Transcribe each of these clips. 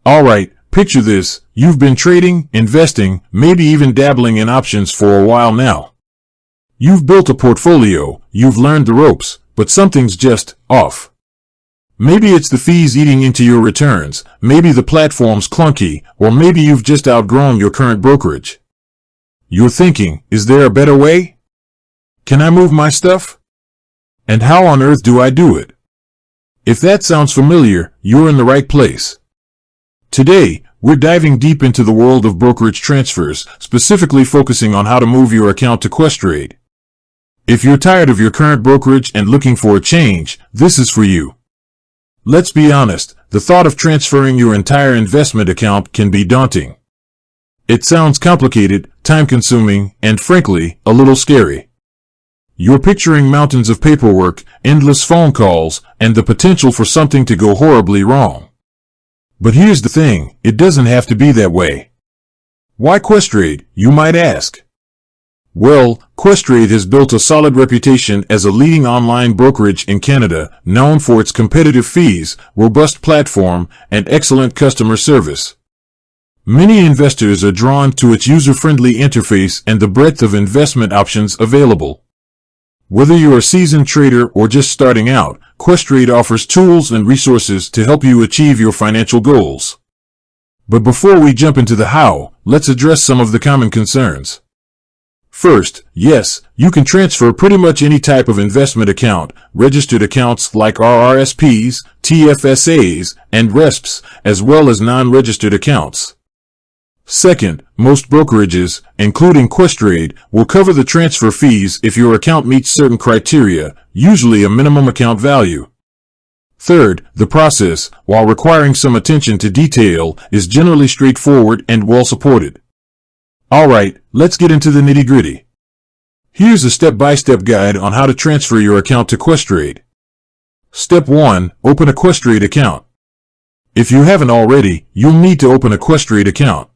Alright, picture this. You've been trading, investing, maybe even dabbling in options for a while now. You've built a portfolio, you've learned the ropes, but something's just off. Maybe it's the fees eating into your returns, maybe the platform's clunky, or maybe you've just outgrown your current brokerage. You're thinking, is there a better way? Can I move my stuff? And how on earth do I do it? If that sounds familiar, you're in the right place. Today, we're diving deep into the world of brokerage transfers, specifically focusing on how to move your account to Questrade. If you're tired of your current brokerage and looking for a change, this is for you. Let's be honest, the thought of transferring your entire investment account can be daunting. It sounds complicated, time-consuming, and frankly, a little scary. You're picturing mountains of paperwork, endless phone calls, and the potential for something to go horribly wrong. But here's the thing, it doesn't have to be that way. Why Questrade, you might ask? Well, Questrade has built a solid reputation as a leading online brokerage in Canada, known for its competitive fees, robust platform, and excellent customer service. Many investors are drawn to its user-friendly interface and the breadth of investment options available. Whether you're a seasoned trader or just starting out, Questrade offers tools and resources to help you achieve your financial goals. But before we jump into the how, let's address some of the common concerns. First, yes, you can transfer pretty much any type of investment account, registered accounts like RRSPs, TFSAs, and RESPs, as well as non-registered accounts. Second, most brokerages, including Questrade, will cover the transfer fees if your account meets certain criteria, usually a minimum account value. Third, the process, while requiring some attention to detail, is generally straightforward and well supported. Alright, let's get into the nitty-gritty. Here's a step-by-step guide on how to transfer your account to Questrade. Step 1. Open a Questrade account. If you haven't already, you'll need to open a Questrade account.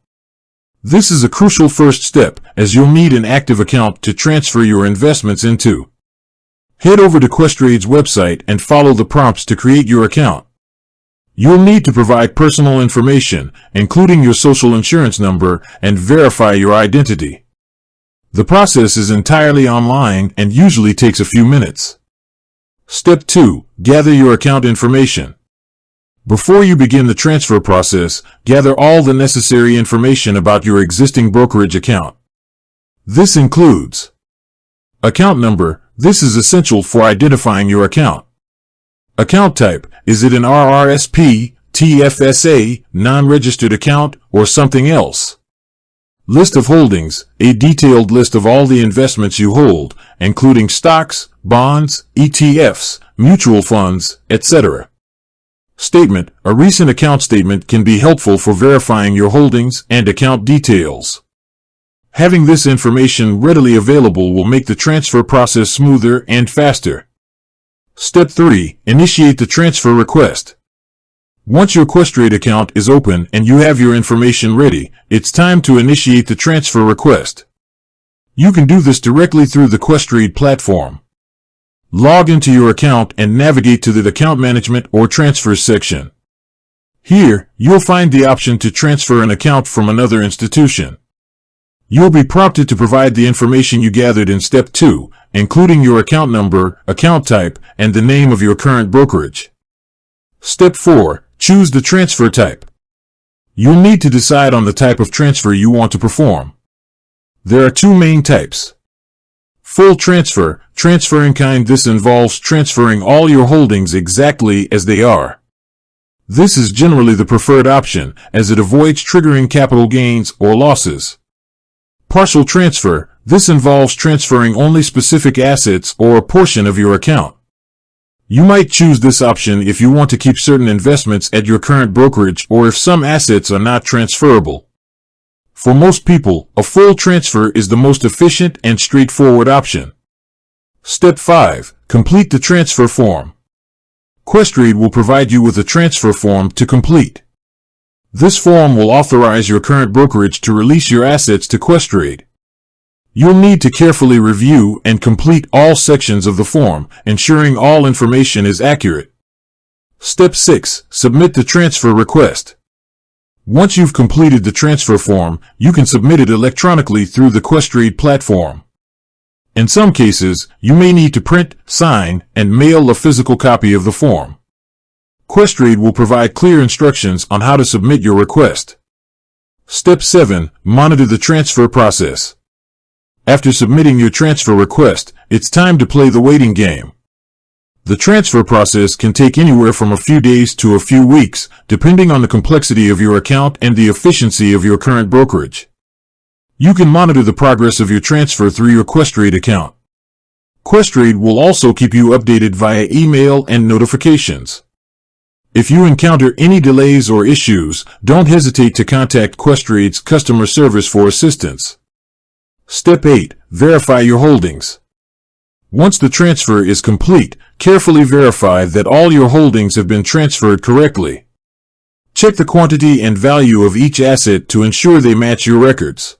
This is a crucial first step, as you'll need an active account to transfer your investments into. Head over to Questrade's website and follow the prompts to create your account. You'll need to provide personal information, including your social insurance number, and verify your identity. The process is entirely online and usually takes a few minutes. Step 2. Gather your account information. Before you begin the transfer process, gather all the necessary information about your existing brokerage account. This includes account number. This is essential for identifying your account. Account type. Is it an RRSP, TFSA, non-registered account, or something else? List of holdings. A detailed list of all the investments you hold, including stocks, bonds, ETFs, mutual funds, etc. Statement. A recent account statement can be helpful for verifying your holdings and account details. Having this information readily available will make the transfer process smoother and faster. Step 3. Initiate the transfer request. Once your Questrade account is open and you have your information ready, it's time to initiate the transfer request. You can do this directly through the Questrade platform. Log into your account and navigate to the Account Management or Transfers section. Here, you'll find the option to transfer an account from another institution. You'll be prompted to provide the information you gathered in Step 2, including your account number, account type, and the name of your current brokerage. Step 4. Choose the transfer type. You'll need to decide on the type of transfer you want to perform. There are two main types. Full transfer, transfer in kind. This involves transferring all your holdings exactly as they are. This is generally the preferred option, as it avoids triggering capital gains or losses. Partial transfer. This involves transferring only specific assets or a portion of your account. You might choose this option if you want to keep certain investments at your current brokerage or if some assets are not transferable. For most people, a full transfer is the most efficient and straightforward option. Step 5. Complete the transfer form. Questrade will provide you with a transfer form to complete. This form will authorize your current brokerage to release your assets to Questrade. You'll need to carefully review and complete all sections of the form, ensuring all information is accurate. Step 6. Submit the transfer request. Once you've completed the transfer form, you can submit it electronically through the Questrade platform. In some cases, you may need to print, sign, and mail a physical copy of the form. Questrade will provide clear instructions on how to submit your request. Step 7. Monitor the transfer process. After submitting your transfer request, it's time to play the waiting game. The transfer process can take anywhere from a few days to a few weeks, depending on the complexity of your account and the efficiency of your current brokerage. You can monitor the progress of your transfer through your Questrade account. Questrade will also keep you updated via email and notifications. If you encounter any delays or issues, don't hesitate to contact Questrade's customer service for assistance. Step 8. Verify your holdings. Once the transfer is complete, carefully verify that all your holdings have been transferred correctly. Check the quantity and value of each asset to ensure they match your records.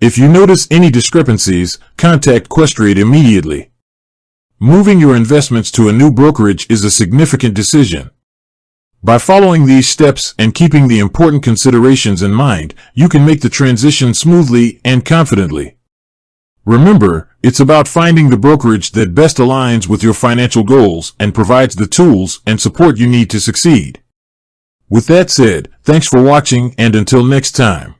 If you notice any discrepancies, contact Questrade immediately. Moving your investments to a new brokerage is a significant decision. By following these steps and keeping the important considerations in mind, you can make the transition smoothly and confidently. Remember, it's about finding the brokerage that best aligns with your financial goals and provides the tools and support you need to succeed. With that said, thanks for watching, and until next time.